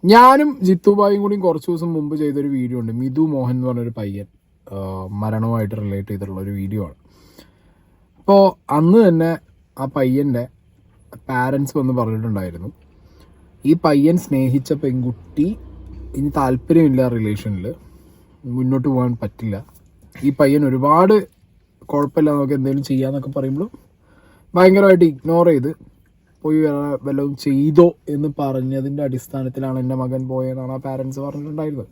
ഞാനും ജിത്തുബായും കൂടി കുറച്ച് ദിവസം മുമ്പ് ചെയ്തൊരു വീഡിയോ ഉണ്ട്. മിഥു മോഹൻ എന്ന് പറഞ്ഞൊരു പയ്യൻ മരണവുമായിട്ട് റിലേറ്റ് ചെയ്തിട്ടുള്ള ഒരു വീഡിയോ ആണ്. അപ്പോൾ അന്ന് തന്നെ ആ പയ്യൻ്റെ പാരൻസ് വന്ന് പറഞ്ഞിട്ടുണ്ടായിരുന്നു, ഈ പയ്യൻ സ്നേഹിച്ച പെൺകുട്ടി ഇനി താല്പര്യമില്ല, റിലേഷനിൽ മുന്നോട്ട് പോകാൻ പറ്റില്ല, ഈ പയ്യൻ ഒരുപാട് കുഴപ്പമില്ല, നമുക്ക് എന്തെങ്കിലും ചെയ്യാന്നൊക്കെ പറയുമ്പോൾ ഭയങ്കരമായിട്ട് ഇഗ്നോർ ചെയ്ത് പോയി വല്ലതും ചെയ്തോ എന്ന് പറഞ്ഞതിൻ്റെ അടിസ്ഥാനത്തിലാണ് എൻ്റെ മകൻ പോയെന്നാണ് ആ പാരൻസ് പറഞ്ഞിട്ടുണ്ടായിരുന്നത്.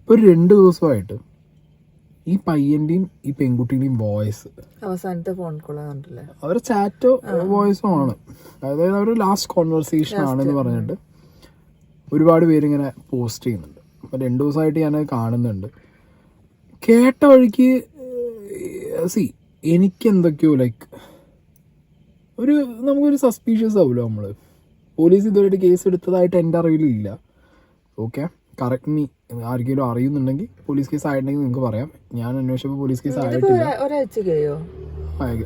ഇപ്പോൾ 2 ദിവസമായിട്ട് ഈ പയ്യൻ്റെയും ഈ പെൺകുട്ടിയുടെയും വോയിസ്, അവസാനത്തെ ഫോൺ കോൾ കണ്ടില്ലേ, അവരുടെ ചാറ്റോ വോയിസോ ആണ്, അതായത് അവർ ലാസ്റ്റ് കോൺവെർസേഷൻ ആണെന്ന് പറഞ്ഞിട്ട് ഒരുപാട് പേരിങ്ങനെ പോസ്റ്റ് ചെയ്യുന്നുണ്ട്. അപ്പോൾ 2 ദിവസമായിട്ട് ഞാനത് കാണുന്നുണ്ട്. കേട്ട വഴിക്ക് എനിക്ക് എന്തൊക്കെയോ നമുക്കൊരു സസ്പീഷ്യസ് ആവുമല്ലോ. നമ്മൾ പോലീസ് ഇതുവരെയായിട്ട് കേസ് എടുത്തതായിട്ട് എൻ്റെ അറിവിലില്ല. ഓക്കെ, കറക്റ്റ് മീ, ആർക്കെങ്കിലും അറിയുന്നുണ്ടെങ്കിൽ പോലീസ് കേസ് ആയിട്ടുണ്ടെങ്കിൽ നിങ്ങൾക്ക് പറയാം. ഞാൻ അന്വേഷിച്ചപ്പോൾ പോലീസ് കേസ് ആയിട്ടില്ല,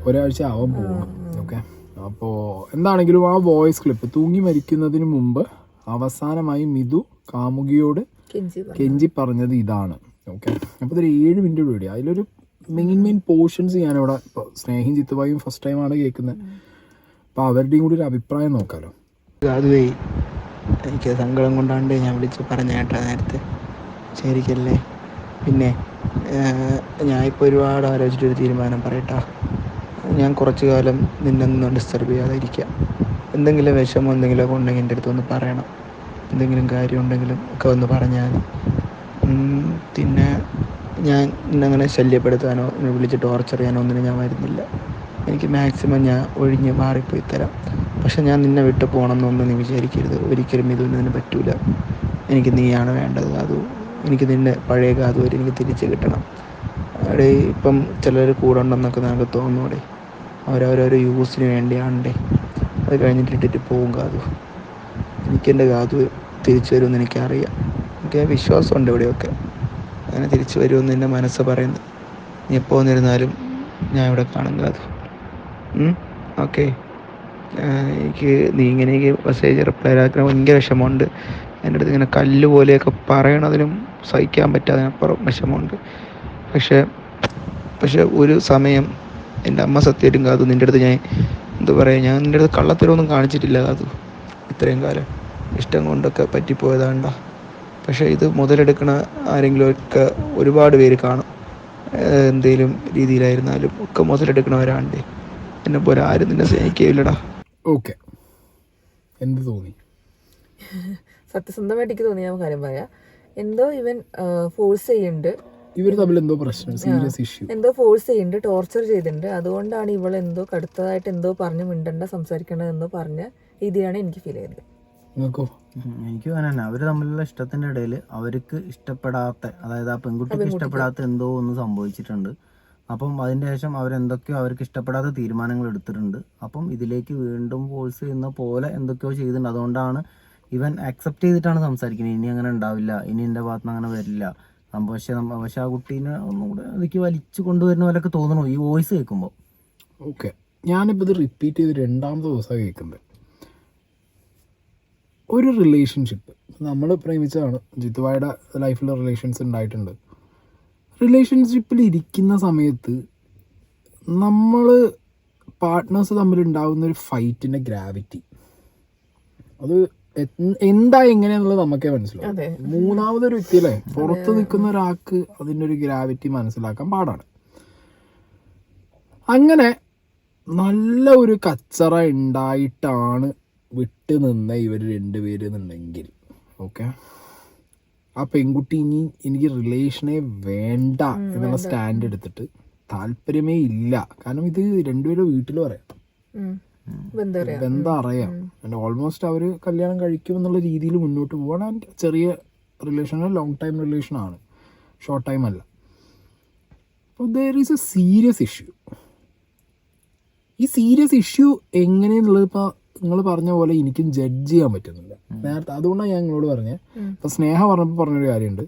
ഒരാഴ്ച ആവാൻ പോകുന്നു. ഓക്കെ, അപ്പോൾ എന്താണെങ്കിലും ആ വോയിസ് ക്ലിപ്പ്, തൂങ്ങി മരിക്കുന്നതിന് മുമ്പ് അവസാനമായി മിഥു കാമുകിയോട് കെഞ്ചി പറഞ്ഞത് ഇതാണ്. ഓക്കെ, അപ്പോൾ ഇതൊരു 7 മിനിറ്റ് വീഡിയോ. അതിലൊരു മെയിൻ പോർഷൻസ് ഞാനിവിടെ സ്നേഹം ജിത്തുബായും ഫസ്റ്റ് ടൈമാണ് കേൾക്കുന്നത്. അപ്പോൾ അവരുടെയും കൂടി ഒരു അഭിപ്രായം നോക്കാമല്ലോ. അതുവേ എനിക്ക് സങ്കടം കൊണ്ടാണ്ട് ഞാൻ വിളിച്ച് പറഞ്ഞ കേട്ടാ നേരത്തെ, ശരിക്കല്ലേ. പിന്നെ ഞാനിപ്പോൾ ഒരുപാട് ആലോചിച്ചിട്ടൊരു തീരുമാനം പറയട്ടാ. ഞാൻ കുറച്ച് കാലം നിന്നൊന്നും ഡിസ്റ്റർബ് ചെയ്യാതിരിക്കാം. എന്തെങ്കിലും വിഷമോ എന്തെങ്കിലുമൊക്കെ ഉണ്ടെങ്കിൽ എൻ്റെ അടുത്ത് ഒന്ന് പറയണം. എന്തെങ്കിലും കാര്യം ഉണ്ടെങ്കിലും ഒക്കെ ഒന്ന് പറഞ്ഞാൽ. പിന്നെ ഞാൻ ഇന്നങ്ങനെ ശല്യപ്പെടുത്താനോ വിളിച്ച് ടോർച്ചർ ചെയ്യാനോ ഒന്നിനും ഞാൻ വരുന്നില്ല. എനിക്ക് മാക്സിമം ഞാൻ ഒഴിഞ്ഞ് മാറിപ്പോയി തരാം. പക്ഷെ ഞാൻ നിന്നെ വിട്ട് പോകണമെന്നൊന്നും നീ വിചാരിക്കരുത്. ഒരിക്കലും ഇതൊന്നും പറ്റൂല. എനിക്ക് നീയാണ് വേണ്ടത്. എനിക്ക് നിന്നെ പഴയ കാതുവരെ എനിക്ക് തിരിച്ച് കിട്ടണം. അവിടെ ഇപ്പം ചിലർ കൂടെ ഉണ്ടെന്നൊക്കെ നമുക്ക് തോന്നൂടെ, അവരവരോരോ യൂസിന് വേണ്ടിയാണ്ടേ. അത് കഴിഞ്ഞിട്ട് ഇട്ടിട്ട് പോകും കാതു. എനിക്കെൻ്റെ കാതു തിരിച്ചു വരുമെന്ന് എനിക്കറിയാം. എനിക്ക് വിശ്വാസമുണ്ട് ഇവിടെയൊക്കെ അങ്ങനെ തിരിച്ചു വരുമെന്ന് എൻ്റെ മനസ്സ് പറയുന്നത്. നീ എപ്പോൾ വന്നിരുന്നാലും ഞാൻ ഇവിടെ കാണും കാതു. ഓക്കെ, എനിക്ക് നീ ഇങ്ങനെയൊക്കെ മെസ്സേജ് റിപ്ലൈ ആക്കാൻ ഭയങ്കര വിഷമമുണ്ട്. എൻ്റെ അടുത്ത് ഇങ്ങനെ കല്ല് പോലെയൊക്കെ പറയണതിനും സഹിക്കാൻ പറ്റാതിനപ്പുറം വിഷമമുണ്ട്. പക്ഷേ ഒരു സമയം എൻ്റെ അമ്മ സത്യമായിട്ടും കാതു, നിൻ്റെ അടുത്ത് ഞാൻ എന്താ പറയുക, ഞാൻ നിൻ്റെ അടുത്ത് കള്ളത്തരമൊന്നും കാണിച്ചിട്ടില്ല കാതു. ഇത്രയും കാലം ഇഷ്ടം കൊണ്ടൊക്കെ പറ്റിപ്പോയതാണ്ട. പക്ഷേ ഇത് മുതലെടുക്കണ ആരെങ്കിലുമൊക്കെ ഒരുപാട് പേര് കാണും. എന്തെങ്കിലും രീതിയിലായിരുന്നാലും ഒക്കെ മുതലെടുക്കണവരാണ്ടേ. എന്നെ പോലെ ആരും നിന്നെ സ്നേഹിക്കില്ലടാ. ഓക്കെ, എന്ത് തോന്നി? സത്യസന്ധമായിട്ട് എനിക്ക് തോന്നിയ കാര്യം പറയാം. എന്തോ ഇവൻ ഫോഴ്സ് ചെയ്യുന്നുണ്ട്, ഇവർ തമ്മിൽ എന്തോ പ്രശ്നം, സീരിയസ് ഇഷ്യൂ എന്തോ ഫോഴ്സ് ചെയ്യുന്നുണ്ട്, ടോർച്ചർ ചെയ്തിട്ടുണ്ട്. അതുകൊണ്ടാണ് ഇവൾ എന്തോ കടുത്തതായിട്ട് എന്തോ പറഞ്ഞ് മിണ്ടണ്ട, സംസാരിക്കേണ്ടതെന്നോ പറഞ്ഞ രീതിയാണ് എനിക്ക് ഫീൽ ചെയ്തത്. എനിക്ക് തന്നെ അവർ തമ്മിലുള്ള ഇഷ്ടത്തിന്റെ ഇടയിൽ അവർക്ക് ഇഷ്ടപ്പെടാത്ത, അതായത് ആ പെൺകുട്ടിക്ക് ഇഷ്ടപ്പെടാത്ത എന്തോ ഒന്ന് സംഭവിച്ചിട്ടുണ്ട്. അപ്പം അതിന് ശേഷം അവരെന്തൊക്കെയോ അവർക്ക് ഇഷ്ടപ്പെടാത്ത തീരുമാനങ്ങൾ എടുത്തിട്ടുണ്ട്. അപ്പം ഇതിലേക്ക് വീണ്ടും ഫോഴ്സ് ചെയ്യുന്ന പോലെ എന്തൊക്കെയോ ചെയ്തിട്ടുണ്ട്. അതുകൊണ്ടാണ് ഇവൻ അക്സെപ്റ്റ് ചെയ്തിട്ടാണ് സംസാരിക്കുന്നത്. ഇനി അങ്ങനെ ഉണ്ടാവില്ല, ഇനി എൻ്റെ ഭാഗത്ത് നിന്ന് അങ്ങനെ വരില്ല. പക്ഷെ ആ കുട്ടീനെ ഒന്നുകൂടെ അതിലേക്ക് വലിച്ചു കൊണ്ടുവരുന്ന പോലെയൊക്കെ തോന്നണു ഈ വോയിസ് കേൾക്കുമ്പോൾ. ഓക്കെ, ഞാനിപ്പോൾ ഇത് റിപ്പീറ്റ് ചെയ്ത് 2ാമത്തെ ദിവസമാണ് കേൾക്കുന്നത്. ഒരു റിലേഷൻഷിപ്പ് നമ്മൾ പ്രേമിച്ചതാണ്, ജിത്തുവായുടെ ലൈഫിൽ റിലേഷൻസ് ഉണ്ടായിട്ടുണ്ട്. റിലേഷൻഷിപ്പിൽ ഇരിക്കുന്ന സമയത്ത് നമ്മൾ പാർട്ട്നേഴ്സ് തമ്മിലുണ്ടാകുന്ന ഒരു ഫൈറ്റിൻ്റെ ഗ്രാവിറ്റി, അത് എന്താ എങ്ങനെയാന്നുള്ളത് നമുക്കേ മനസ്സിലാവും. 3ാമതൊരു വ്യക്തിയല്ലേ, പുറത്ത് നിൽക്കുന്ന ഒരാൾക്ക് അതിൻ്റെ ഒരു ഗ്രാവിറ്റി മനസ്സിലാക്കാൻ പാടാണ്. അങ്ങനെ നല്ല ഒരു കച്ചറ ഉണ്ടായിട്ടാണ് വിട്ട് നിന്ന ഇവർ 2 പേര് എന്നുണ്ടെങ്കിൽ, ഓക്കെ, ആ പെൺകുട്ടി ഇനി എനിക്ക് റിലേഷനെ വേണ്ട എന്നുള്ള സ്റ്റാൻഡ് എടുത്തിട്ട് താല്പര്യമേ ഇല്ല. കാരണം ഇത് 2 പേരുടെ വീട്ടിലും അറിയാം, ബന്ധം അറിയാം, ഓൾമോസ്റ്റ് അവർ കല്യാണം കഴിക്കും എന്നുള്ള രീതിയിൽ മുന്നോട്ട് പോവാണ്. ആൻഡ് ചെറിയ റിലേഷൻ, ലോങ് ടൈം റിലേഷനാണ്, ഷോർട്ട് ടൈം അല്ല. അപ്പോൾ there is a serious issue. ഈ സീരിയസ് ഇഷ്യൂ എങ്ങനെയെന്നുള്ളത് ഇപ്പോൾ നിങ്ങൾ പറഞ്ഞ പോലെ എനിക്കും ജഡ്ജ് ചെയ്യാൻ പറ്റുന്നില്ല നേരത്തെ. അതുകൊണ്ടാണ് ഞാൻ നിങ്ങളോട് പറഞ്ഞത്. ഇപ്പം സ്നേഹ പറഞ്ഞപ്പോൾ പറഞ്ഞൊരു കാര്യമുണ്ട്,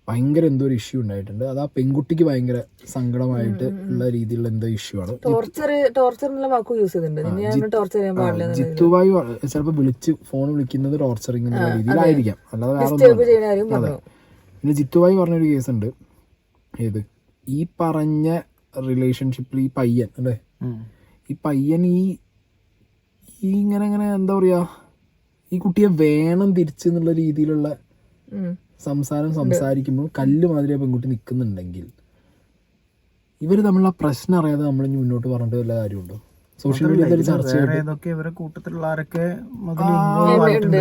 ഭയങ്കര എന്തോ ഒരു ഇഷ്യൂ ഉണ്ടായിട്ടുണ്ട്. അത് ആ പെൺകുട്ടിക്ക് ഭയങ്കര സങ്കടമായിട്ട് ഉള്ള രീതിയിലുള്ള എന്തോ ഇഷ്യൂ ആണ്. ടോർച്ചർ എന്നുള്ള വാക്ക് യൂസ് ചെയ്തിട്ടുണ്ട്. ടോർച്ചർ ചെയ്യാൻ പാടില്ല. ജിത്തുവായി ചിലപ്പോൾ ഫോൺ വിളിക്കുന്നത് ടോർച്ചറിങ് എന്നുള്ള രീതിയിലായിരിക്കാം, അല്ലാതെ വേറെ. അതെ. പിന്നെ ജിത്തുവായി പറഞ്ഞൊരു കേസുണ്ട്. ഏത് ഈ പറഞ്ഞ റിലേഷൻഷിപ്പിൽ ഈ പയ്യൻ അല്ലേ, ഈ പയ്യൻ ഈ ഇങ്ങനെ എന്താ പറയാ, ഈ കുട്ടിയെ വേണം തിരിച്ചെന്നുള്ള രീതിയിലുള്ള സംസാരിക്കുമ്പോൾ കല്ല് മാതിരി ആ പെൺകുട്ടി നിൽക്കുന്നുണ്ടെങ്കിൽ ഇവർ തമ്മിലുള്ള പ്രശ്നം അറിയാതെ നമ്മൾ ഇനി മുന്നോട്ട് പറഞ്ഞിട്ട് വല്ല കാര്യമുണ്ടോ? സോഷ്യൽ മീഡിയയിൽ ചർച്ച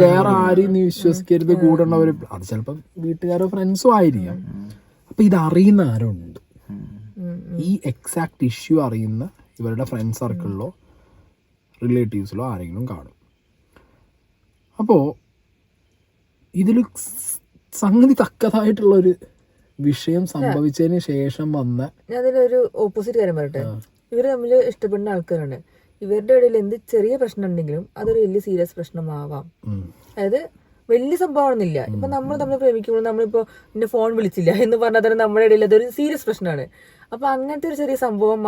വേറെ ആരെയും നീ വിശ്വസിക്കരുത്, കൂടെയുള്ളവർ അത് ചിലപ്പോൾ വീട്ടുകാരോ ഫ്രണ്ട്സോ ആയിരിക്കാം. അപ്പൊ ഇതറിയുന്ന ആരോ ഉണ്ട്, ഈ എക്സാക്ട് ഇഷ്യൂ അറിയുന്ന ഇവരുടെ ഫ്രണ്ട് സർക്കിളിലോ റിലേറ്റീവ്സിലോ ആരെങ്കിലും കാണും. അപ്പോൾ ഇതിൽ സംഗതി തക്കതായിട്ടുള്ളൊരു വിഷയം സംഭവിച്ചതിന് ശേഷം വന്ന അതിലൊരു ഓപ്പോസിറ്റ് കാര്യം പറയട്ടെ. ഇവര് തമ്മിൽ ഇഷ്ടപ്പെടുന്ന ആൾക്കാരാണ്. ഇവരുടെ ഇടയിൽ എന്ത് ചെറിയ പ്രശ്നം ഉണ്ടെങ്കിലും അതൊരു വലിയ സീരിയസ് പ്രശ്നമാവാം. അതായത് വലിയ സംഭവമാണെന്നില്ല. ഇപ്പൊ നമ്മൾ തമ്മിൽ പ്രേമിക്കുമ്പോൾ നമ്മളിപ്പോ എന്റെ ഫോൺ വിളിച്ചില്ല എന്ന് പറഞ്ഞാൽ തന്നെ നമ്മുടെ ഇടയിൽ അതൊരു സീരിയസ് പ്രശ്നമാണ്. അപ്പൊ അങ്ങനത്തെ ഒരു ചെറിയ സംഭവം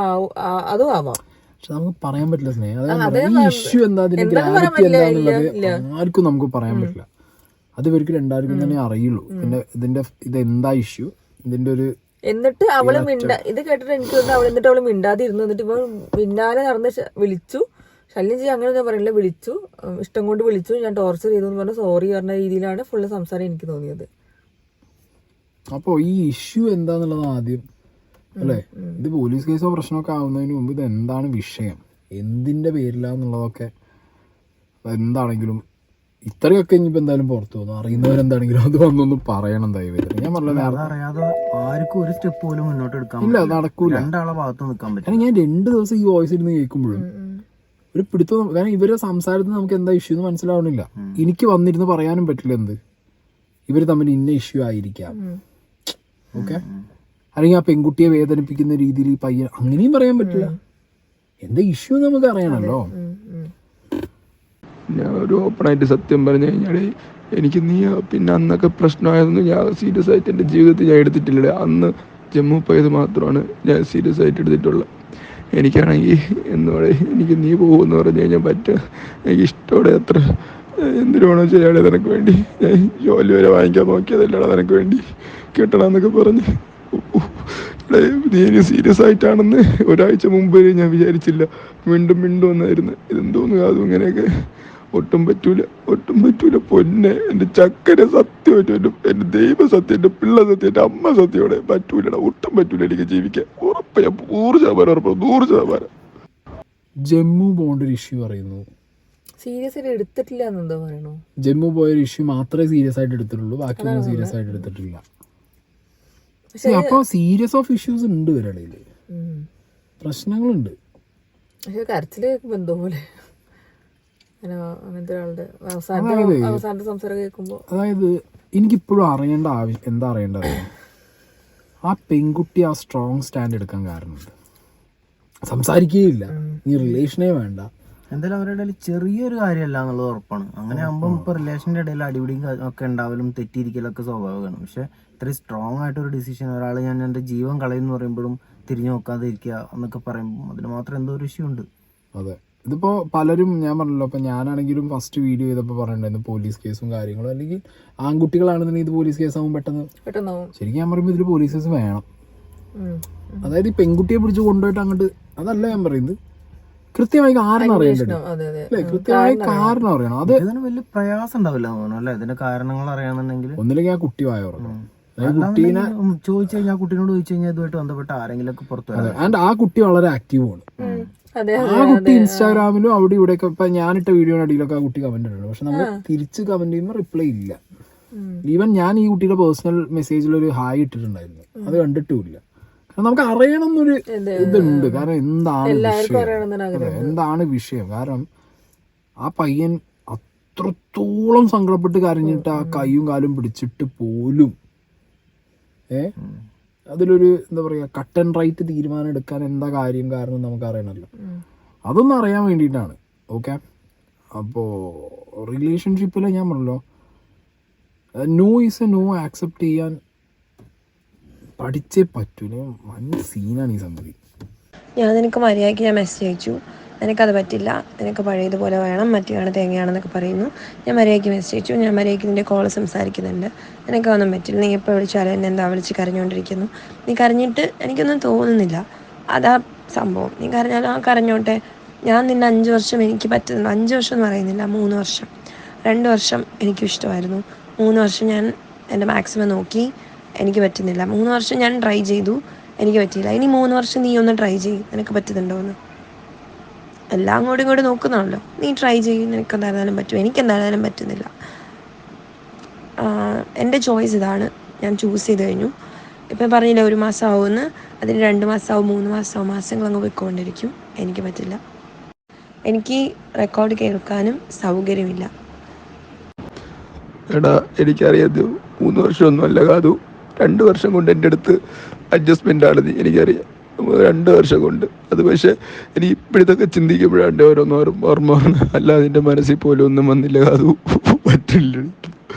അതും ആവാം. പക്ഷെ നമുക്ക് പറയാൻ പറ്റില്ല സ്നേഹം. അതായത് ഈ ഇഷ്യൂ എന്താ, അതിന്റെ ഗ്രാവിറ്റി എന്താന്നുള്ളത് ആർക്കും നമുക്ക് പറയാൻ പറ്റില്ല. അത് ഇവർക്ക് രണ്ടാർക്കും തന്നെ അറിയുള്ളൂ. പിന്നെ ഇതെന്താ ഇഷ്യൂ, ഇതിന്റെ ഒരു എന്നിട്ട് അവള് ഇത് കേട്ടിട്ട് എനിക്ക് തോന്നുന്നു അവൾ എന്നിട്ട് അവള് മിണ്ടാതിരുന്നു. എന്നിട്ട് ഇപ്പൊ പിന്നാലെ നടന്ന് വിളിച്ചു, ശല്യം ചെയ്യാൻ അങ്ങനെ ഞാൻ പറയില്ല, വിളിച്ചു, ഇഷ്ടം കൊണ്ട് വിളിച്ചു, ഞാൻ ടോർച്ചർ ചെയ്തു എന്ന് പറഞ്ഞ സോറി പറഞ്ഞ രീതിയിലാണ് ഫുള്ള് സംസാരം എനിക്ക് തോന്നിയത്. അപ്പോ ഈ ഇഷ്യൂ എന്താന്നുള്ളത് ആദ്യം അല്ലേ, ഇത് പോലീസ് കേസോ പ്രശ്നമൊക്കെ ആവുന്നതിന് മുമ്പ് ഇത് എന്താണ് വിഷയം, എന്തിന്റെ പേരിലാന്നുള്ളതൊക്കെ എന്താണെങ്കിലും ഇത്രയൊക്കെ ഇനിയിപ്പോ എന്തായാലും പുറത്തു പോകുന്നു, അറിയുന്നവരെന്താണെങ്കിലും അത് വന്നൊന്ന് പറയണം ദയവേദന. ഞാൻ പറഞ്ഞത് ആർക്കും ഒരു സ്റ്റെപ്പ് പോലും മുന്നോട്ട് എടുക്കാൻ ഇല്ല, നടക്കൂല. രണ്ടാളെ ഭാഗത്ത് നിൽക്കാൻ പറ്റും. കാരണം ഞാൻ 2 ദിവസം ഈ വോയിസ് ഇരുന്ന് കേൾക്കുമ്പോഴും ഒരു പിടുത്തം, കാരണം ഇവരെ സംസാരത്തിൽ നമുക്ക് എന്താ ഇഷ്യൂ എന്ന് മനസ്സിലാവണില്ല. എനിക്ക് വന്നിരുന്ന് പറയാനും പറ്റില്ല എന്ത് ഇവര് തമ്മിൽ ഇന്ന ഇഷ്യൂ ആയിരിക്കാം. ഓക്കെ, അല്ലെങ്കിൽ ആ പെൺകുട്ടിയെ വേദനിപ്പിക്കുന്ന രീതിയിൽ ഈ പയ്യൻ, അങ്ങനെയും പറയാൻ പറ്റില്ല. എന്താ ഇഷ്യൂ നമുക്ക് അറിയണല്ലോ. ഞാൻ ഒരു ഓപ്പണായിട്ട് സത്യം പറഞ്ഞു കഴിഞ്ഞാൽ എനിക്ക് നീ പിന്നെ അന്നൊക്കെ പ്രശ്നമായതൊന്നും ഞാൻ സീരിയസ് ആയിട്ട് എൻ്റെ ജീവിതത്തിൽ ഞാൻ എടുത്തിട്ടില്ല. അന്ന് ജമ്മു പോയത് മാത്രമാണ് ഞാൻ സീരിയസ് ആയിട്ട് എടുത്തിട്ടുള്ളത്. എനിക്കാണെങ്കിൽ എന്നോടെ എനിക്ക് നീ പോകുമെന്ന് പറഞ്ഞു കഴിഞ്ഞാൽ പറ്റുക, എനിക്ക് ഇഷ്ടത്തോടെ അത്ര എന്തിനു വേണോ ചെയ്യാതെ നിനക്ക് വേണ്ടി ഞാൻ ജോലി വരെ വാങ്ങിക്കാൻ നോക്കിയതല്ലടാ നിനക്ക് വേണ്ടി കിട്ടണമെന്നൊക്കെ പറഞ്ഞ്. നീ ഇനി സീരിയസ് ആയിട്ടാണെന്ന് ഒരാഴ്ച മുമ്പ് വരെ ഞാൻ വിചാരിച്ചില്ല. വീണ്ടും എന്നായിരുന്നു. ഇതെന്തോന്ന് അതും ഇങ്ങനെയൊക്കെ ഒട്ടും പറ്റൂല പൊന്നെ, എൻ്റെ ചക്കര സത്യമായിട്ട്, എൻ്റെ ദൈവ സത്യം, എൻ്റെ പിള്ള സത്യം, എൻ്റെ അമ്മ സത്യോടെ പറ്റൂലടാ, ഒട്ടും പറ്റൂല എനിക്ക് ജീവിക്കാൻ. ഉറപ്പ്, ഞാൻ 100% ഉറപ്പ്, 100%. ജമ്മു പോകേണ്ട ഒരു ഇഷ്യൂ പറയുന്നു, സീരിയസ് ആയിട്ട് എടുത്തിട്ടില്ല എന്നെന്തോ പറയണോ. ജമ്മു പോയൊരു ഇഷ്യൂ മാത്രമേ സീരിയസ് ആയിട്ട് എടുത്തിട്ടുള്ളൂ, ബാക്കിയൊന്നും സീരിയസ് ആയിട്ട് എടുത്തിട്ടില്ല. അപ്പൊ സീരിയസ് ഓഫ് ഇഷ്യൂസ് ഉണ്ട് ഇവരുടെ പ്രശ്നങ്ങളുണ്ട്. പക്ഷെ കരച്ചില് എന്തോ പോലെ അങ്ങനത്തെ ഒരാളുടെ അവസാനത്തെ സംസാരം കേൾക്കുമ്പോ, അതായത് എനിക്കിപ്പോഴും അറിയേണ്ട എന്താ അറിയേണ്ടത്, ആ പെൺകുട്ടി ആ സ്ട്രോങ് സ്റ്റാൻഡ് എടുക്കാൻ കാരണമുണ്ട്. സംസാരിക്കുകയില്ല, നീ റിലേഷനേ വേണ്ട, എന്തായാലും അവരുടെ ഇടയിൽ ചെറിയൊരു കാര്യമല്ല എന്നുള്ളത് ഉറപ്പാണ്. അങ്ങനെ ആകുമ്പോൾ ഇപ്പൊ റിലേഷന്റെ ഇടയിൽ അടിപിടിയും ഒക്കെ ഉണ്ടാവലും തെറ്റിയിരിക്കലൊക്കെ സ്വാഭാവികമാണ്. പക്ഷെ ഇത്രയും സ്ട്രോങ് ആയിട്ടൊരു ഡിസിഷൻ ഒരാൾ ഞാൻ എൻ്റെ ജീവൻ കളയുമെന്ന് പറയുമ്പോഴും തിരിഞ്ഞു നോക്കാതെ ഇരിക്കുക എന്നൊക്കെ പറയുമ്പോൾ അതിന് മാത്രം എന്തോ ഒരു ഇഷ്യൂ ഉണ്ട്. അതെ, ഇതിപ്പോ പലരും ഞാൻ പറഞ്ഞല്ലോ, ഇപ്പൊ ഞാനാണെങ്കിലും ഫസ്റ്റ് വീഡിയോ ചെയ്തപ്പോൾ പറയണ്ടായിരുന്നു പോലീസ് കേസും കാര്യങ്ങളും, അല്ലെങ്കിൽ ആൺകുട്ടികളാണെന്നുണ്ടെങ്കിൽ ഇത് പോലീസ് കേസാവും പെട്ടെന്ന്. ശരിക്കും ഞാൻ പറയുമ്പോൾ ഇതിൽ പോലീസ് കേസ് വേണം. അതായത് ഈ പെൺകുട്ടിയെ പിടിച്ച് കൊണ്ടുപോയിട്ട് അങ്ങോട്ട്, അതല്ല ഞാൻ പറയുന്നത്, കൃത്യമായി കാരണം അറിയേണ്ടത്, കൃത്യമായി കാരണം അറിയണം. അത് വലിയ പ്രയാസം ഉണ്ടാവില്ല തോന്നുന്നു, ഇതിന്റെ കാരണങ്ങൾ അറിയാന്നുണ്ടെങ്കിൽ. ഒന്നില്ലെങ്കിൽ ആ കുട്ടി വായ ഉറങ്ങണം, കുട്ടീനെ ചോദിച്ചു കഴിഞ്ഞാൽ, കുട്ടീനോട് ചോദിച്ചു കഴിഞ്ഞാൽ ഇതുമായിട്ട് ബന്ധപ്പെട്ട ആരെങ്കിലും ഒക്കെ പുറത്തു വരാം. ആൻഡ് ആ കുട്ടി വളരെ ആക്റ്റീവാണ്. ആ കുട്ടി ഇൻസ്റ്റാഗ്രാമിലും അവിടെ ഇവിടെയൊക്കെ, ഇപ്പൊ ഞാനിട്ട വീഡിയോയുടെ അടിയിലൊക്കെ ആ കുട്ടി കമന്റ് ഇടുന്നുണ്ട്. പക്ഷെ നമ്മൾ തിരിച്ച് കമന്റ് ചെയ്യുമ്പോൾ റിപ്ലൈ ഇല്ല. ഈവൻ ഞാൻ ഈ കുട്ടിയുടെ പേഴ്സണൽ മെസ്സേജിൽ ഒരു ഹായ് ഇട്ടിട്ടുണ്ടായിരുന്നു, അത് കണ്ടിട്ടുമില്ല. നമുക്ക് അറിയണം എന്നൊരു ഇതുണ്ട്. കാരണം എന്താണ് വിഷയം, കാരണം ആ പയ്യൻ അത്രത്തോളം സങ്കടപ്പെട്ട് കരഞ്ഞിട്ട് ആ കൈയും കാലും പിടിച്ചിട്ട് പോലും അതിലൊരു എന്താ പറയാ കട്ട് ആൻഡ് റൈറ്റ് തീരുമാനം എടുക്കാൻ എന്താ കാരണം നമുക്ക് അറിയണമല്ലോ. അതൊന്നും അറിയാൻ വേണ്ടിയിട്ടാണ്. ഓക്കെ, അപ്പോ റിലേഷൻഷിപ്പിൽ ഞാൻ പറഞ്ഞല്ലോ, no is a no accept ചെയ്യാൻ പഠിച്ചേ പറ്റൂല. വൻ സീനാണ് ഈ സംഗതി. ഞാൻ നിനക്ക് മര്യാദയ്ക്ക് ഞാൻ മെസ്സേജ് അയച്ചു, നിനക്കത് പറ്റില്ല, നിനക്ക് പഴയതുപോലെ വേണം, മറ്റേയാണ് തേങ്ങയാണെന്നൊക്കെ പറയുന്നു. ഞാൻ മര്യാദയ്ക്ക് മെസ്സേജ് അയച്ചു, ഞാൻ മര്യാദയ്ക്ക് നിൻ്റെ കോൾ സംസാരിക്കുന്നുണ്ട്, നിനക്കൊന്നും പറ്റില്ല, നീ എപ്പോൾ വിളിച്ചാലും എന്നെ എന്താ വിളിച്ച് കരഞ്ഞുകൊണ്ടിരിക്കുന്നു. നീ കരഞ്ഞിട്ട് എനിക്കൊന്നും തോന്നുന്നില്ല, അതാ സംഭവം. നീ കരഞ്ഞാലും ആ കരഞ്ഞോട്ടെ. ഞാൻ നിന്നെ 5 വർഷം എനിക്ക് പറ്റുന്നില്ല, 5 വർഷം എന്ന് പറയുന്നില്ല, 3 വർഷം, 2 വർഷം എനിക്കും ഇഷ്ടമായിരുന്നു. 3 വർഷം ഞാൻ എൻ്റെ മാക്സിമം നോക്കി, എനിക്ക് പറ്റുന്നില്ല. 3 വർഷം ഞാൻ ട്രൈ ചെയ്തു, എനിക്ക് പറ്റിയില്ല. ഇനി 3 വർഷം നീ ഒന്ന് ട്രൈ ചെയ്യും, നിനക്ക് പറ്റുന്നുണ്ടോ എന്ന്. എല്ലാം അങ്ങോട്ടും ഇങ്ങോട്ടും നോക്കുന്നാണല്ലോ. നീ ട്രൈ ചെയ്യും, നിനക്ക് എന്തായാലും പറ്റും, എനിക്ക് എന്തായാലും പറ്റുന്നില്ല. എൻ്റെ ചോയ്സ് ഇതാണ്, ഞാൻ ചൂസ് ചെയ്ത് കഴിഞ്ഞു. ഇപ്പം പറഞ്ഞില്ല 1 മാസം ആവുമെന്ന്, അതിന് 2 മാസമാവും, 3 മാസമാവും, മാസങ്ങളങ്ങ് പോയിക്കൊണ്ടിരിക്കും. എനിക്ക് പറ്റില്ല. എനിക്ക് റെക്കോർഡ് കേൾക്കാനും സൗകര്യമില്ല. എടാ എനിക്കറിയാം 3 വർഷമൊന്നും അല്ല കാതു, 2 വർഷം കൊണ്ട് എൻ്റെ അടുത്ത് അഡ്ജസ്റ്റ്മെൻ്റ് ആണ് നീ, എനിക്കറിയാം. 2 വർഷം കൊണ്ട്. അത് പക്ഷേ എനിക്ക് ഇപ്പോഴത്തൊക്കെ ചിന്തിക്കുമ്പോഴാണ് ഓർമ്മ വന്ന്. അല്ലാതെ എൻ്റെ മനസ്സിൽ പോലും ഒന്നും വന്നില്ല കാതു. പറ്റില്ല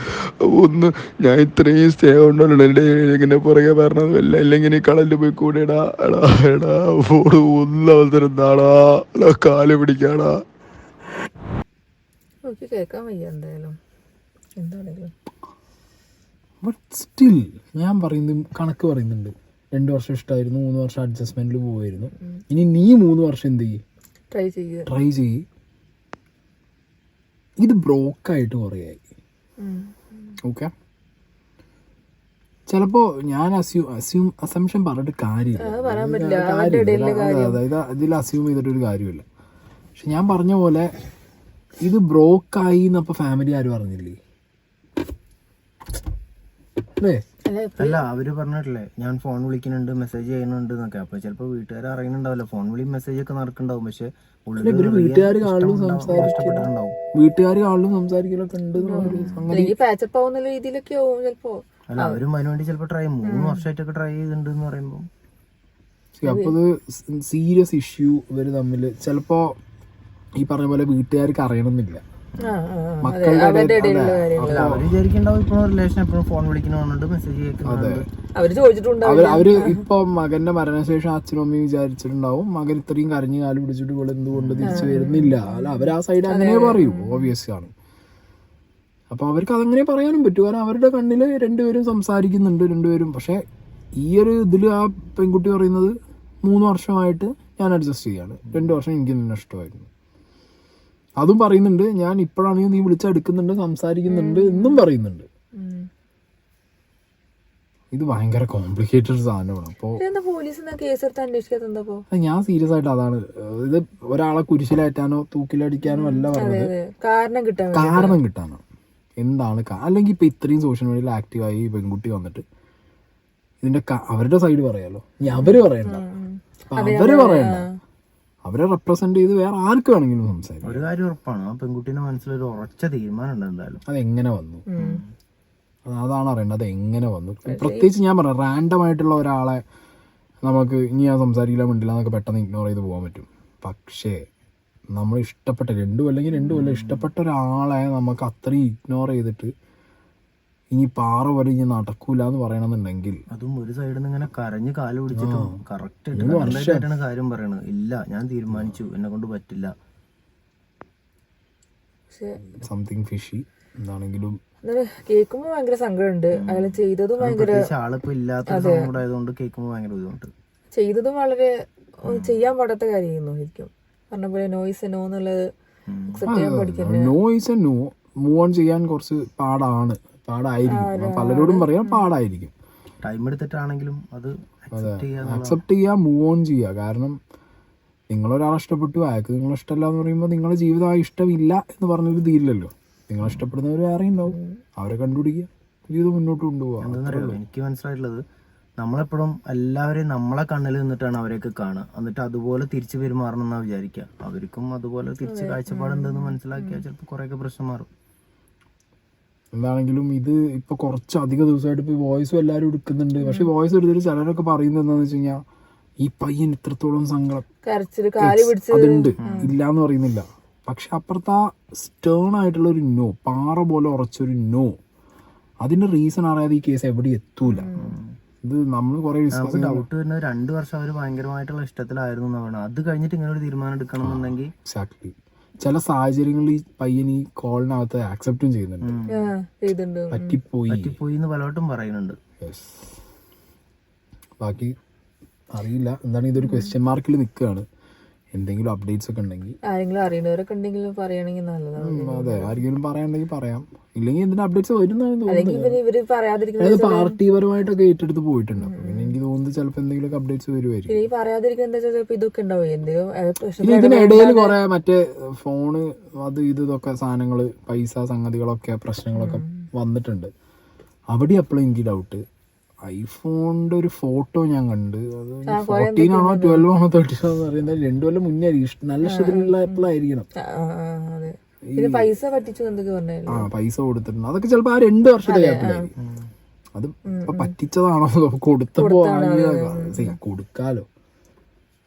ഒന്ന്. ഞാൻ ഇത്രയും സ്നേഹം ഉണ്ടല്ലോ എൻ്റെ ഇങ്ങനെ പുറകെ പറഞ്ഞതുമല്ല. അല്ലെങ്കിൽ കളലിൽ പോയി കൂടെ എടാ ഫോണ് ഒന്ന് അവസരം താടാ, കാല് പിടിക്കാടാ. ഓക്കെ, കേൾക്കാൻ വയ്യ എന്തായാലും, എന്താണെങ്കിലും. ബട്ട് സ്റ്റിൽ ഞാൻ പറയുന്നത് കണക്ക് പറയുന്നുണ്ട്. 2 വർഷം ഇഷ്ടമായിരുന്നു, 3 വർഷം അഡ്ജസ്റ്റ്മെന്റിൽ പോവായിരുന്നു. ഇനി നീ 3 വർഷം എന്ത് ചെയ്യും? ട്രൈ ചെയ്യ്. ഇത് ബ്രോക്കായിട്ട് കുറേയായി. ഓക്കെ, ചിലപ്പോൾ ഞാൻ അസംഷൻ പറഞ്ഞിട്ട് കാര്യമില്ല. അതായത് ഇതിൽ അസ്യൂം ചെയ്തിട്ടൊരു കാര്യമില്ല. പക്ഷെ ഞാൻ പറഞ്ഞ പോലെ ഇത് ബ്രോക്കായി എന്നപ്പോൾ ഫാമിലി ആരും അറിഞ്ഞില്ലേ? അല്ലേ? അല്ല, അവര് പറഞ്ഞിട്ടില്ലേ ഞാൻ ഫോൺ വിളിക്കുന്നുണ്ട്, മെസ്സേജ് ചെയ്യുന്നുണ്ട് എന്നൊക്കെ. അപ്പൊ ചിലപ്പോ വീട്ടുകാർ അറിയുന്നുണ്ടാവില്ല, ഫോൺ വിളി മെസ്സേജ് ഒക്കെ നടക്കുന്നുണ്ടാവും. പക്ഷെ വീട്ടുകാർ കാണലും സംസാരിക്കലൊക്കെ ഉണ്ട്. രീതിയിലൊക്കെ ആവും ചിലപ്പോ. അല്ല, അവരും അതിനുവേണ്ടി ചിലപ്പോ 3 വർഷമായിട്ടൊക്കെ ട്രൈ ചെയ്തിട്ടുണ്ട് എന്ന് പറയുമ്പോ അപ്പൊ ഇത് സീരിയസ് ഇഷ്യൂ ഇവര് തമ്മിൽ. ചിലപ്പോ ഈ പറഞ്ഞ പോലെ വീട്ടുകാർക്ക് അറിയണമെന്നില്ല. അവര് വിചാരിക്കണ്ടാവും ഇപ്പോഴും റിലേഷൻ എപ്പോഴും ഫോൺ വിളിക്കണോണ്ട് മെസ്സേജ് അവര് ഇപ്പൊ മകന്റെ മരണശേഷം അച്ഛനും അമ്മയും വിചാരിച്ചിട്ടുണ്ടാവും മകൻ ഇത്രയും കരഞ്ഞു കാല് പിടിച്ചിട്ട് ഇവിടെ എന്തുകൊണ്ട് തിരിച്ചു വരുന്നില്ല. അല്ല, അവർ ആ സൈഡ് അങ്ങനെ പറയൂ, ഓബിയസ് ആണ്. അപ്പൊ അവർക്ക് അതങ്ങനെ പറയാനും പറ്റും. കാരണം അവരുടെ കണ്ണില് രണ്ടുപേരും സംസാരിക്കുന്നുണ്ട്, രണ്ടുപേരും. പക്ഷെ ഈ ഒരു ഇതിൽ ആ പെൺകുട്ടി പറയുന്നത് 3 വർഷമായിട്ട് ഞാൻ അഡ്ജസ്റ്റ് ചെയ്യാണ്, 2 വർഷം എനിക്ക് തന്നെ ഇഷ്ടമായിരുന്നു. അതും പറയുന്നുണ്ട്, ഞാൻ ഇപ്പോഴാണെങ്കിൽ നീ വിളിച്ചെടുക്കുന്നുണ്ട്, സംസാരിക്കുന്നുണ്ട് എന്നും പറയുന്നുണ്ട്. ഇത് ഭയങ്കര കോംപ്ലിക്കേറ്റഡ് സാധനമാണ്. അപ്പോൾ ഞാൻ സീരിയസ് ആയിട്ട് അതാണ് ഇത്. ഒരാളെ കുരിശിലേറ്റാനോ തൂക്കിലടിക്കാനോ അല്ല പറഞ്ഞത്, കാരണം കിട്ടാനോ. എന്താണ് അല്ലെങ്കിൽ ഇപ്പൊ ഇത്രയും സോഷ്യൽ മീഡിയയിൽ ആക്റ്റീവായി ഈ പെൺകുട്ടി വന്നിട്ട് ഇതിന്റെ അവരുടെ സൈഡ് പറയാലോ. അവര് പറയണ്ട, അവരെ റെപ്രസെന്റ് ചെയ്ത് വേറെ ആർക്ക് വേണമെങ്കിലും സംസാരിക്കും. ഒരു കാര്യം ഉറപ്പാണ്, ആ പെൺകുട്ടിയുടെ മനസ്സിലൊരു ഉറച്ച തീരുമാനം ഉണ്ട് എന്തായാലും. അതെങ്ങനെ വന്നു, അതാണ് അറിയേണ്ടത്. അത് എങ്ങനെ വന്നു? പ്രത്യേകിച്ച് ഞാൻ പറഞ്ഞു, റാൻഡം ആയിട്ടുള്ള ഒരാളെ നമുക്ക് ഇനി ഞാൻ സംസാരിക്കില്ല മിണ്ടില്ല എന്നൊക്കെ പെട്ടെന്ന് ഇഗ്നോർ ചെയ്ത് പോകാൻ പറ്റും. പക്ഷേ നമ്മൾ ഇഷ്ടപ്പെട്ട 2 കൊല്ലം ഇഷ്ടപ്പെട്ട ഒരാളെ നമുക്ക് അത്രയും ഇഗ്നോർ ചെയ്തിട്ട് ഇനി പാറ പോലെ ഇനി നടക്കൂല എന്ന് പറയണമെന്നുണ്ടെങ്കിൽ, അതും ഒരു സൈഡിൽ നിന്ന് ഇങ്ങനെ കരഞ്ഞ് കാല് പിടിച്ചിട്ടും കറക്റ്റ് ആയിട്ടാണ് കാര്യം പറയണത്. ഇല്ല, ഞാൻ തീരുമാനിച്ചു, എന്നെ കൊണ്ട് പറ്റില്ല, സംതിങ് ഫിഷി എന്താണെങ്കിലും കേൾക്കുമ്പോ ഭയങ്കര സങ്കടമുണ്ട്. അയാൾ ചെയ്തതും ഭയങ്കര ആളിപ്പോ ഇല്ലാത്ത ആയതുകൊണ്ട് കേൾക്കുമ്പോ ഭയങ്കര ബുദ്ധിമുട്ട്. ചെയ്തതും വളരെ ചെയ്യാൻ പാടാത്ത കാര്യമായിരുന്നു ശരിക്കും. പറഞ്ഞ പോലെ നോയ്സ് നോ എന്നുള്ളത് അക്സെപ്റ്റ് ചെയ്യാൻ പഠിക്കണ്ടേ. നോയ്സ് നോ മൂവ് ഓൺ ചെയ്യാൻ കുറച്ച് പാടായിരിക്കും. പലരോടും പറയാൻ പാടായിരിക്കും. ടൈം എടുത്തിട്ടാണെങ്കിലും അത് അക്സെപ്റ്റ് ചെയ്യുക, മൂവ് ഓൺ ചെയ്യുക. കാരണം നിങ്ങളൊരാളെ ഇഷ്ടപ്പെട്ടു, അയാൾക്ക് നിങ്ങളെ ഇഷ്ടമല്ല എന്ന് പറയുമ്പോൾ നിങ്ങളുടെ ജീവിതം ആ ഇഷ്ടമില്ല എന്ന് പറഞ്ഞൊരു തീരില്ലല്ലോ. നിങ്ങളെ ഇഷ്ടപ്പെടുന്നവർ വേറെ ഉണ്ടാവും, അവരെ കണ്ടുപിടിക്കുക, ജീവിതം മുന്നോട്ട് കൊണ്ടുപോകാം. എന്താണെന്നറിയോ, എനിക്ക് മനസ്സിലായിട്ടുള്ളത്, നമ്മളെപ്പോഴും എല്ലാവരെയും നമ്മളെ കണ്ണിൽ നിന്നിട്ടാണ് അവരെയൊക്കെ കാണുക. എന്നിട്ട് അതുപോലെ തിരിച്ചു പെരുമാറണം എന്നാ വിചാരിക്കുക. അവർക്കും അതുപോലെ തിരിച്ച് കാഴ്ചപ്പാടുണ്ടെന്ന് മനസ്സിലാക്കിയാൽ ചിലപ്പോൾ കുറേയൊക്കെ പ്രശ്നം മാറും. എന്താണെങ്കിലും ഇത് ഇപ്പൊ കുറച്ചധികം ദിവസമായിട്ട് ഇപ്പൊ വോയിസും എല്ലാവരും എടുക്കുന്നുണ്ട്. പക്ഷെ വോയിസ് എടുത്തിട്ട് ചിലരൊക്കെ പറയുന്നത് എന്താണെന്ന് വെച്ച് കഴിഞ്ഞാൽ ഈ പയ്യൻ ഇത്രത്തോളം സങ്കടം അതുണ്ട്, ഇല്ലാന്ന് പറയുന്നില്ല. പക്ഷെ അപ്പുറത്ത് ആ സ്റ്റേൺ ആയിട്ടുള്ള ഒരു നോ, പാറ പോലെ ഉറച്ചൊരു നോ, അതിന്റെ റീസൺ അറിയാതെ ഈ കേസ് എവിടെ എത്തൂല. ഇത് നമ്മൾ കുറെ നമുക്ക് വിശ്വാസം ഡൗട്ട് വരുന്നത് 2 വർഷം അവർ ഭയങ്കരമായിട്ടുള്ള ഇഷ്ടത്തിലായിരുന്നു എന്നാണ്. അത് കഴിഞ്ഞിട്ട് ഇങ്ങനെ ഒരു തീരുമാനം എടുക്കണം എന്നുണ്ടെങ്കിൽ എക്സാക്ട്ലി ചില സാഹചര്യങ്ങളിൽ ഈ പയ്യൻ ഈ കോളിനകത്ത് ആക്സെപ്റ്റും ചെയ്യുന്നുണ്ട്. ചെയ്തിട്ടുണ്ട്. പറ്റിപ്പോയി എന്ന് പലവട്ടം പറയുന്നുണ്ട്. യെസ്. ബാക്കി അറിയില്ല എന്താണ്, ഇതൊരു ക്വസ്റ്റ്യൻ മാർക്കിൽ നിൽക്കുകയാണ്. എന്തെങ്കിലും അപ്ഡേറ്റ്സ് ഒക്കെ ഉണ്ടെങ്കിൽ ആരെങ്കിലും അറിയുന്നവരൊക്കെ ഉണ്ടെങ്കിൽ പറയണെങ്കിൽ നല്ലതാണ്. അതെ ആരെങ്കിലും പറയാനുണ്ടെങ്കിൽ പറയാം, ഇല്ലെങ്കിൽ ഇതിന്റെ അപ്ഡേറ്റ്സ് വരുന്നതാണ് അല്ലെങ്കിൽ തോന്നുന്നത്. ഇവര് പറയാതിരിക്കുന്നത് പാർട്ടിപരമായിട്ടൊക്കെ ഏറ്റെടുത്ത് പോയിട്ടുണ്ട്. അപ്പൊ പിന്നെ എനിക്ക് തോന്നുന്നത് ചിലപ്പോൾ എന്തെങ്കിലും അപ്ഡേറ്റ്സ് വരുമായിരിക്കും. ഈ പറയാതിരിക്കുന്നത് എന്താ വെച്ചാൽ ചിലപ്പോ ഇതൊക്കെ ഉണ്ടാവും എന്തെങ്കിലും ഇനി ഇതിനിടയിൽ കുറെ മറ്റേ ഫോണ് അത് ഇതൊക്കെ സാധനങ്ങള് പൈസ സംഗതികളൊക്കെ പ്രശ്നങ്ങളൊക്കെ വന്നിട്ടുണ്ട്. അവിടെ അപ്പോഴും എനിക്ക് ഡൗട്ട്, ഐഫോണിന്റെ ഒരു ഫോട്ടോ ഞാൻ കണ്ട്, അത് 14 ആണോ 12 ആണോ 13 ആണോ അറിയുന്നത്, 2 കൊല്ലം മുന്നേ നല്ല ഇഷ്ടത്തിലുള്ളപ്പോഴായിരിക്കണം. അതെ. പിന്നെ പൈസ പറ്റിച്ചു എന്തൊക്കെ പറഞ്ഞായിരുന്നു. പൈസ കൊടുത്തിട്ടുണ്ട്. അതൊക്കെ ചിലപ്പോ ആ 2 വർഷത്തെ ഗ്യാപ്പിലായിരിക്കും. അത് ഇപ്പൊ പറ്റിച്ചതാണോ കൊടുത്തപ്പോ കൊടുക്കാലോ,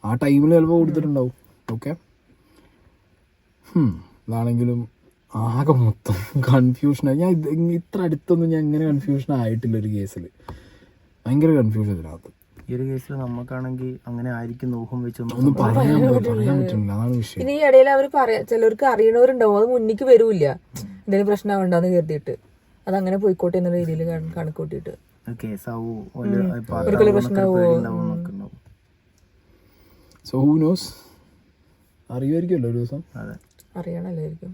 ആ ടൈമിൽ ചിലപ്പോ കൊടുത്തിട്ടുണ്ടാവും. ഓക്കെ, ഇതാണെങ്കിലും ആകെ മൊത്തം കൺഫ്യൂഷനായി. ഞാൻ ഇത്ര അടുത്തൊന്നും ഞാൻ ഇങ്ങനെ കൺഫ്യൂഷൻ ആയിട്ടില്ല ഒരു കേസിൽ. ഭയങ്കര കൺഫ്യൂഷൻ ഇതിനകത്ത്. ഈ ഒരു കേസിൽ നമുക്കാണെങ്കിൽ അങ്ങനെ ആയിരിക്കും ഊഹം ഒന്നും പറയാൻ പറ്റില്ല, അതാണ് വിഷയം. പിന്നെ ഈ ഇടയിൽ അവർ ചിലർക്ക് അറിയണവരുണ്ടാവും, അത് മുന്നിക്ക് വരൂല്ല എന്തെങ്കിലും പ്രശ്നമാവണ്ടെന്ന് കരുതിയിട്ട് അതങ്ങനെ പോയിക്കോട്ടെ എന്നുള്ള രീതിയിൽ കണക്കൂട്ടിയിട്ട് സോ ഹൂ നോസ്, അറിയുമായിരിക്കുമല്ലോ ഒരു ദിവസം. അറിയണല്ലായിരിക്കും.